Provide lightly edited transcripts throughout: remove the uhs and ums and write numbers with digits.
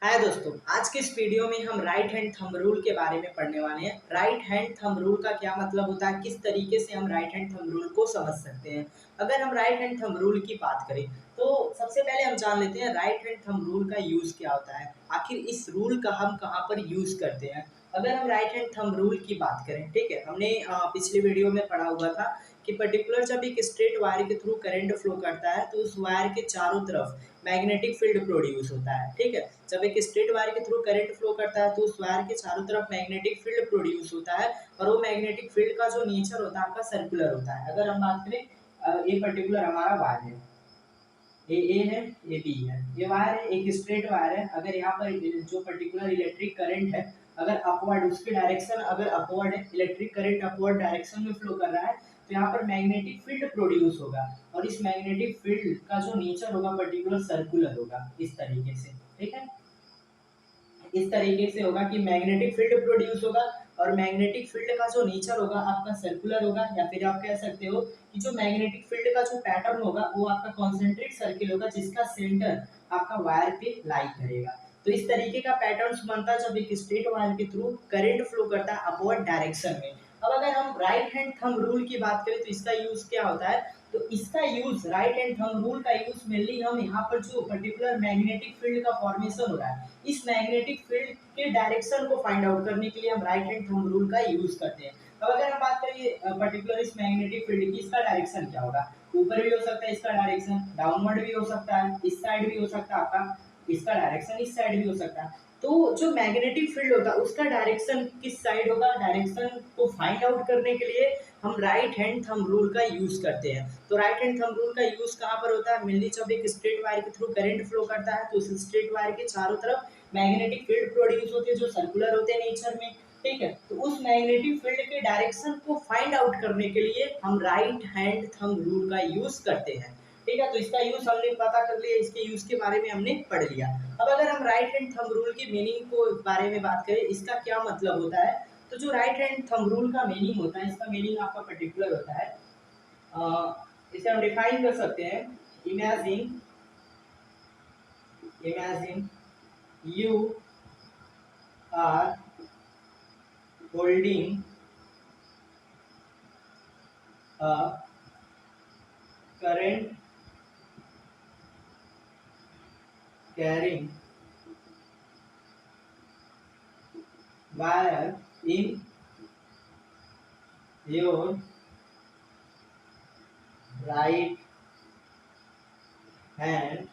हाय दोस्तों, आज के इस वीडियो में हम राइट हैंड थंब रूल के बारे में पढ़ने वाले हैं। राइट हैंड थंब रूल का क्या मतलब होता है, किस तरीके से हम राइट हैंड थंब रूल को समझ सकते हैं। अगर हम राइट हैंड थंब रूल की बात करें तो सबसे पहले हम जान लेते हैं राइट हैंड थंब रूल का यूज़ क्या होता है, आखिर इस रूल का हम कहाँ पर यूज़ करते हैं। अगर हम राइट हैंड थंब रूल की बात करें, ठीक है, हमने पिछले वीडियो में पढ़ा हुआ था कि पर्टिकुलर जब एक स्ट्रेट वायर के थ्रू करंट फ्लो करता है तो उस वायर के चारों तरफ मैग्नेटिक फील्ड प्रोड्यूस होता है। ठीक है, जब एक स्ट्रेट वायर के थ्रू करंट फ्लो करता है तो उस वायर के चारों तरफ मैग्नेटिक फील्ड प्रोड्यूस होता है और वो मैग्नेटिक फील्ड का जो नेचर होता है आपका सर्कुलर होता है। अगर हम बात करें ये पर्टिकुलर हमारा वायर है, ए है, ये बी है, ये वायर है, एक स्ट्रेट वायर है। अगर यहाँ पर जो पर्टिकुलर इलेक्ट्रिक करंट है, अगर अपवर्ड उसकी डायरेक्शन अगर अपवर्ड है, इलेक्ट्रिक करंट अपवर्ड डायरेक्शन में फ्लो कर रहा है तो यहाँ पर मैग्नेटिक फील्ड प्रोड्यूस होगा और इस मैग्नेटिक फील्ड का जो नेचर होगा पर्टिकुलर सर्कुलर होगा, इस तरीके से। ठीक है, इस तरीके से होगा कि मैग्नेटिक फील्ड प्रोड्यूस होगा और मैग्नेटिक फील्ड का जो नेचर होगा आपका सर्कुलर होगा, या फिर आप कह सकते हो कि जो मैग्नेटिक फील्ड का जो पैटर्न होगा वो आपका कॉन्सेंट्रिक सर्किल होगा जिसका सेंटर आपका वायर पे लाई करेगा। तो इस तरीके का पैटर्न बनता है जब एक स्ट्रेट वायर के थ्रू करंट फ्लो करता है अपवर्ड डायरेक्शन में। अब अगर हम राइट हैंड थंब रूल की बात करें तो इसका यूज क्या होता है, तो इसका use right hand thumb rule का यूज मेनली हम यहाँ पर जो पर्टिकुलर मैग्नेटिक फील्ड का फॉर्मेशन हो रहा है इस मैग्नेटिक फील्ड के डायरेक्शन को फाइंड आउट करने के लिए हम राइट हैंड थंब रूल का यूज करते हैं। अब अगर हम बात करें पर्टिकुलर इस मैग्नेटिक फील्ड की, इसका डायरेक्शन क्या होगा, ऊपर भी हो सकता है इसका डायरेक्शन, डाउनवर्ड भी हो सकता है, इस साइड भी हो सकता है आपका, इसका डायरेक्शन इस साइड भी हो सकता है। तो जो मैग्नेटिक फील्ड होता है उसका डायरेक्शन किस साइड होगा, डायरेक्शन को फाइंड आउट करने के लिए हम राइट हैंड थंब रूल का यूज करते हैं। तो राइट हैंड थंब रूल का यूज कहाँ पर होता है, मेनली जब एक स्ट्रेट वायर के थ्रू करंट फ्लो करता है तो उस स्ट्रेट वायर के चारों तरफ मैग्नेटिक फील्ड प्रोड्यूस होते हैं जो सर्कुलर होते हैं नेचर में। ठीक है, तो उस मैग्नेटिक फील्ड के डायरेक्शन को फाइंड आउट करने के लिए हम राइट हैंड थंब रूल का यूज करते हैं। ठीक है, तो इसका यूज हमने पता कर लिया, इसके यूज के बारे में हमने पढ़ लिया। अब अगर हम राइट हैंड थंब रूल की मीनिंग को बारे में बात करें, इसका क्या मतलब होता है, तो जो राइट हैंड थंब रूल का मीनिंग होता है, इसका मीनिंग आपका पर्टिकुलर होता है, इसे हम डिफाइन कर सकते हैं। Imagine imagine you are holding a current carrying wire in your right hand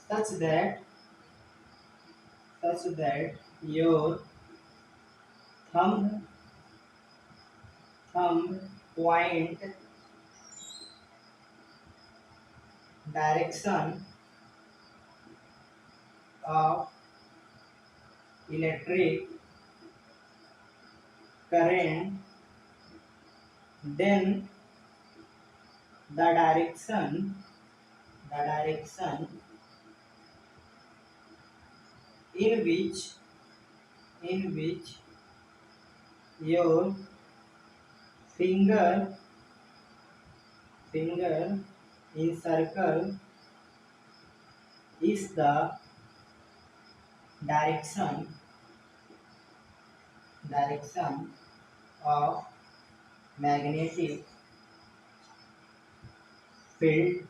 such that your thumb point direction of electric current, then the direction in which your finger encircle is the direction of magnetic field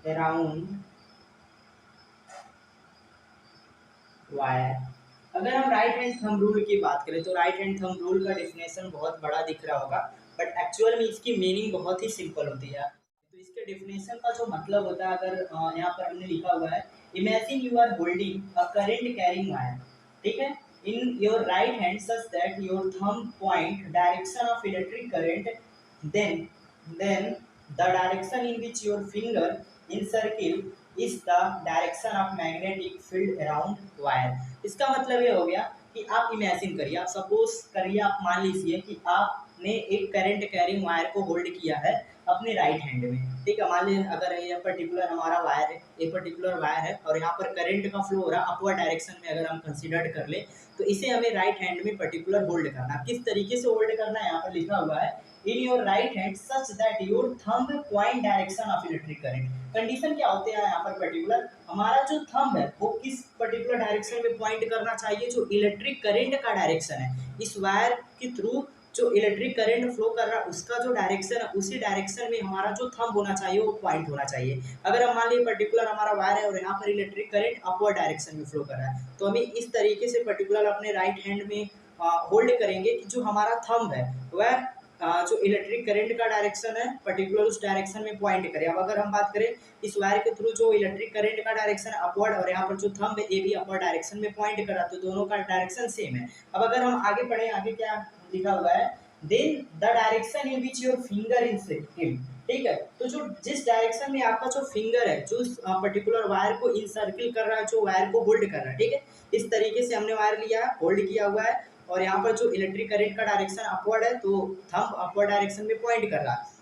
around wire. अगर हम right hand thumb rule की बात करें तो right hand thumb rule का definition बहुत बड़ा दिख रहा होगा, बट एक्चुअल में इसकी मीनिंग बहुत ही सिंपल होती है। तो इसके डेफिनेशन का जो मतलब होता है, अगर यहाँ पर हमने लिखा हुआ है, imagine you are holding a current carrying wire, ठीक है, in your right hand such that your thumb point direction of electric current, then then the direction in which your finger in circle is the direction of magnetic field around wire. इसका मतलब ये हो गया कि आप imagine करिए, आप suppose करिए, आप मान लीजिए कि आप ने एक करंट कैरिंग वायर को होल्ड किया है अपने राइट हैंड में, ठीक है। मान लीजिए अगर ये पर्टिकुलर हमारा वायर है, ये पर्टिकुलर वायर है और यहाँ पर करंट का फ्लो हो रहा है अपवर्ड डायरेक्शन में, अगर हम कंसिडर कर ले तो इसे हमें राइट हैंड में पर्टिकुलर होल्ड करना। किस तरीके से होल्ड करना है, यहाँ पर लिखा हुआ है in your right hand such that your thumb point direction of electric current. Condition क्या होते हैं यहाँ पर पर्टिकुलर, हमारा जो थंब है वो किस पर्टिकुलर डायरेक्शन में पॉइंट करना चाहिए, जो इलेक्ट्रिक करंट का डायरेक्शन है, इस वायर के थ्रू जो इलेक्ट्रिक करंट फ्लो कर रहा है उसका जो डायरेक्शन है उसी डायरेक्शन में हमारा जो थंब होना चाहिए वो पॉइंट होना चाहिए। अगर हम मान लीजिए पर्टिकुलर हमारा वायर है और यहाँ पर इलेक्ट्रिक करंट अपवर्ड डायरेक्शन में फ्लो कर रहा है, तो हमें इस तरीके से पर्टिकुलर अपने राइट हैंड में होल्ड करेंगे कि जो हमारा थंब है वह जो इलेक्ट्रिक करंट का डायरेक्शन है पर्टिकुलर उस डायरेक्शन में पॉइंट करे। अब अगर हम बात करें इस वायर के थ्रू जो इलेक्ट्रिक करंट का डायरेक्शन अपवर्ड और यहाँ पर जो थंब है ये भी अपवर्ड डायरेक्शन में पॉइंट कर रहा, तो दोनों का डायरेक्शन सेम है। अब अगर हम आगे पढ़े, आगे क्या लिखा हुआ है, then the direction in which your finger in circle, ठीक है। तो जो जिस डायरेक्शन में आपका जो फिंगर है जो पर्टिकुलर वायर को इन सर्किल कर रहा है, जो वायर को होल्ड कर रहा है, ठीक है, इस तरीके से हमने वायर लिया है, होल्ड किया हुआ है और यहाँ पर जो इलेक्ट्रिक करंट का डायरेक्शन अपवर्ड है तो थंब अपवर्ड डायरेक्शन में पॉइंट कर रहा है।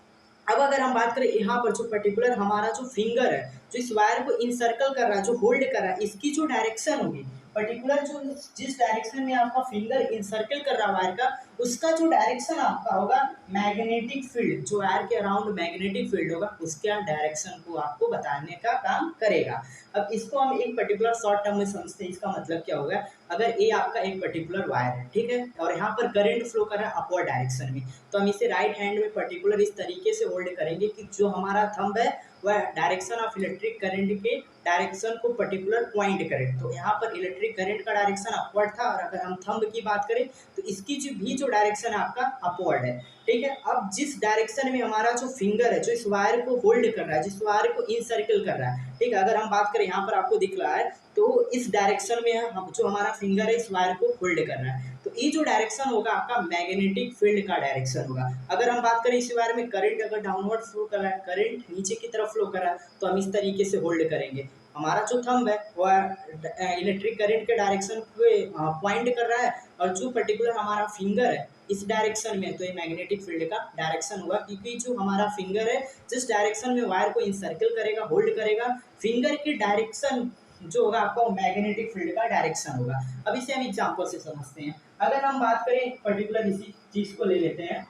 अब अगर हम बात करें यहाँ पर जो पर्टिकुलर हमारा जो फिंगर है जो इस वायर को इंसर्कल कर रहा है, जो होल्ड कर रहा है, इसकी जो डायरेक्शन होगी पर्टिकुलर जो जिस डायरेक्शन में आपका फिंगर इंसर्कल कर रहा है वायर का, उसका जो डायरेक्शन आपका होगा मैग्नेटिक फील्ड, जो वायर के अराउंड मैग्नेटिक फील्ड होगा उसके डायरेक्शन को आपको बताने का काम करेगा। अब इसको हम एक पर्टिकुलर शॉर्ट टर्म में समझते हैं। इसका मतलब क्या होगा, अगर ये आपका एक पर्टिकुलर वायर है, ठीक है, और यहाँ पर करंट फ्लो कर रहा है अपवर्ड डायरेक्शन में, तो हम इसे राइट हैंड में पर्टिकुलर इस तरीके से होल्ड करेंगे कि जो हमारा थंब है वह डायरेक्शन ऑफ इलेक्ट्रिक करंट के डायरेक्शन को पर्टिकुलर पॉइंट करे। तो यहाँ पर इलेक्ट्रिक करंट का डायरेक्शन अपवर्ड था और अगर हम थंब की बात करें तो इसकी जो डायरेक्शन आपका अपवर्ड है, ठीक है। अब जिस डायरेक्शन में हमारा जो फिंगर है जो इस वायर को होल्ड कर रहा है, जिस वायर को इनसर्कल कर रहा है, ठीक है, अगर हम बात करें यहाँ पर आपको दिख रहा है तो इस डायरेक्शन में हम जो हमारा फिंगर है इस वायर को होल्ड कर रहा है, तो ये जो डायरेक्शन होगा आपका मैग्नेटिक फील्ड का डायरेक्शन होगा। अगर हम बात करें इस वायर में करंट अगर डाउनवर्ड फ्लो कर रहा है, करंट नीचे की तरफ फ्लो कर रहा है, तो हम इस तरीके से होल्ड करेंगे। हमारा जो थंब है वह इलेक्ट्रिक करंट के डायरेक्शन पे पॉइंट कर रहा है और जो पर्टिकुलर हमारा फिंगर है इस डायरेक्शन में, तो ये मैग्नेटिक फील्ड का डायरेक्शन होगा, क्योंकि जो हमारा फिंगर है जिस डायरेक्शन में वायर को इंसर्कल करेगा होल्ड करेगा, फिंगर की डायरेक्शन जो होगा आपका मैग्नेटिक फील्ड का डायरेक्शन होगा। अब इसे हम एग्जांपल से समझते हैं। अगर हम बात करें पर्टिकुलर इसी चीज को ले लेते हैं,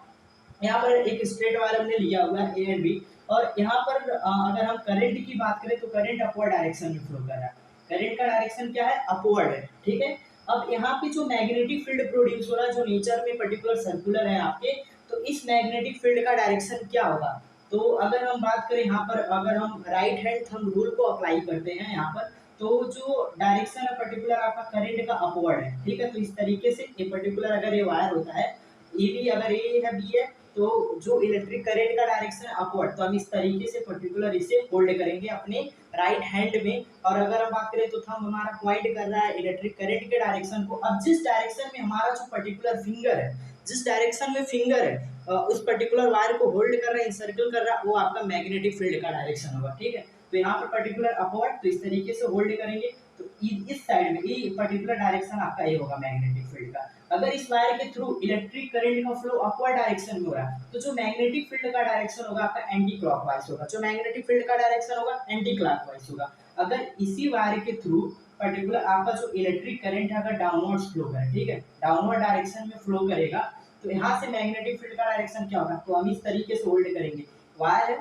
यहाँ पर एक स्ट्रेट वायर हमने लिया हुआ है ए एंड बी, और यहाँ पर अगर हम करंट की बात करें तो करंट अपवर्ड डायरेक्शन में फ्लो कर रहा है, करंट का डायरेक्शन क्या है, अपवर्ड है, ठीक है। अब यहाँ पे जो मैग्नेटिक फील्ड प्रोड्यूस हो रहा है जो नेचर में पर्टिकुलर सर्कुलर है आपके, तो इस मैग्नेटिक फील्ड का डायरेक्शन क्या होगा, तो अगर हम बात करें यहाँ पर अगर हम राइट हैंड थंब रूल को अप्लाई करते हैं यहाँ पर, तो जो डायरेक्शन है पर्टिकुलर आपका करंट का अपवर्ड है, ठीक है। तो इस तरीके से ये पर्टिकुलर अगर ये वायर होता है ए बी, अगर ए है बी है तो जो इलेक्ट्रिक करंट का डायरेक्शन है अपवर्ड, तो हम इस तरीके से पर्टिकुलर इसे होल्ड करेंगे अपने राइट हैंड में। और अगर हम बात करें तो थंब हमारा पॉइंट कर रहा है इलेक्ट्रिक करंट के डायरेक्शन को। अब जिस डायरेक्शन में हमारा जो पर्टिकुलर फिंगर है, जिस डायरेक्शन में फिंगर है उस पर्टिकुलर वायर को होल्ड कर रहा है, इंसर्कल कर रहा है, वो आपका मैग्नेटिक फील्ड का डायरेक्शन होगा, ठीक है। तो यहाँ पर पर्टिकुलर अपवर्ड, तो इस तरीके से होल्ड करेंगे तो इस साइड में ये पर्टिकुलर डायरेक्शन आपका ये होगा मैग्नेटिक फील्ड का। अगर इस वायर के थ्रू इलेक्ट्रिक करंट का फ्लो अपवर्ड डायरेक्शन में हो रहा है, तो जो मैग्नेटिक फील्ड का डायरेक्शन होगा आपका एंटी क्लॉकवाइज होगा, जो मैग्नेटिक फील्ड का डायरेक्शन होगा एंटी क्लॉकवाइज होगा। अगर इसी वायर के थ्रू पर्टिकुलर आपका जो इलेक्ट्रिक करंट है अगर डाउनवर्ड फ्लो करे, ठीक है, डाउनवर्ड डायरेक्शन में फ्लो करेगा, तो यहाँ से मैग्नेटिक फील्ड का डायरेक्शन क्या होगा, तो हम इस तरीके से होल्ड करेंगे। Wire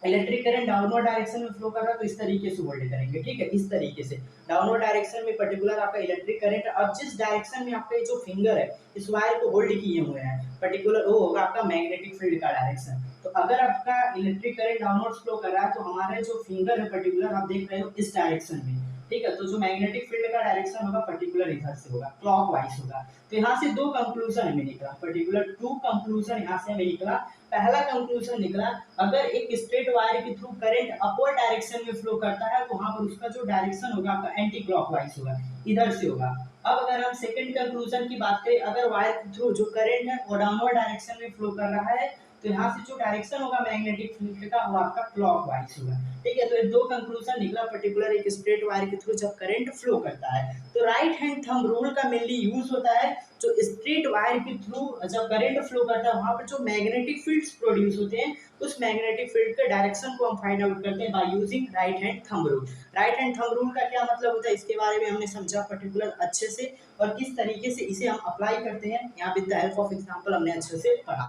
electric current downward direction में फ्लो कर रहा है तो इस तरीके से होल्ड करेंगे, ठीक है, इस तरीके से डाउनवर्ड डायरेक्शन में पर्टिकुलर आपका इलेक्ट्रिक करंट। अब जिस डायरेक्शन में आपका जो फिंगर है इस वायर को होल्ड किए हुए हैं पर्टिकुलर, वो होगा आपका मैग्नेटिक फील्ड का डायरेक्शन। तो अगर आपका इलेक्ट्रिक करंट डाउनवर्ड फ्लो कर रहा है तो हमारे जो फिंगर है पर्टिकुलर आप देख रहे हो इस डायरेक्शन में, ठीक है, तो जो मैग्नेटिक फील्ड का डायरेक्शन होगा पर्टिकुलर इधर से होगा, क्लॉकवाइज होगा। तो यहाँ से दो कंक्लूजन हमें निकला, पर्टिकुलर टू कंक्लूजन यहाँ से हमें निकला। पहला कंक्लूजन निकला, अगर एक स्ट्रेट वायर के थ्रू करंट अपवर्ड डायरेक्शन में फ्लो करता है तो वहां पर उसका जो डायरेक्शन होगा आपका एंटी क्लॉकवाइज होगा, इधर से होगा। अब अगर हम सेकंड कंक्लूजन की बात करें, अगर वायर के थ्रू जो करंट है वो डाउनवर्ड डायरेक्शन में फ्लो कर रहा है तो यहाँ से जो डायरेक्शन होगा मैग्नेटिक फील्ड का वो आपका क्लॉकवाइज होगा। ठीक है, तो ये दो कंक्लूजन निकला। पर्टिकुलर एक स्ट्रेट वायर के थ्रू जब करंट फ्लो करता है तो राइट हैंड थंब रूल का मेनली यूज होता है। जो स्ट्रेट वायर के थ्रू जब करंट फ्लो करता है वहां पर जो मैग्नेटिक फील्ड्स प्रोड्यूस होते हैं उस मैग्नेटिक फील्ड के डायरेक्शन को हम फाइंड आउट करते हैं by using right hand thumb rule. Right hand thumb rule का क्या मतलब होता है इसके बारे में हमने समझा पर्टिकुलर अच्छे से, और किस तरीके से इसे हम अप्लाई करते हैं यहाँ with the help of example हमने अच्छे से पढ़ा।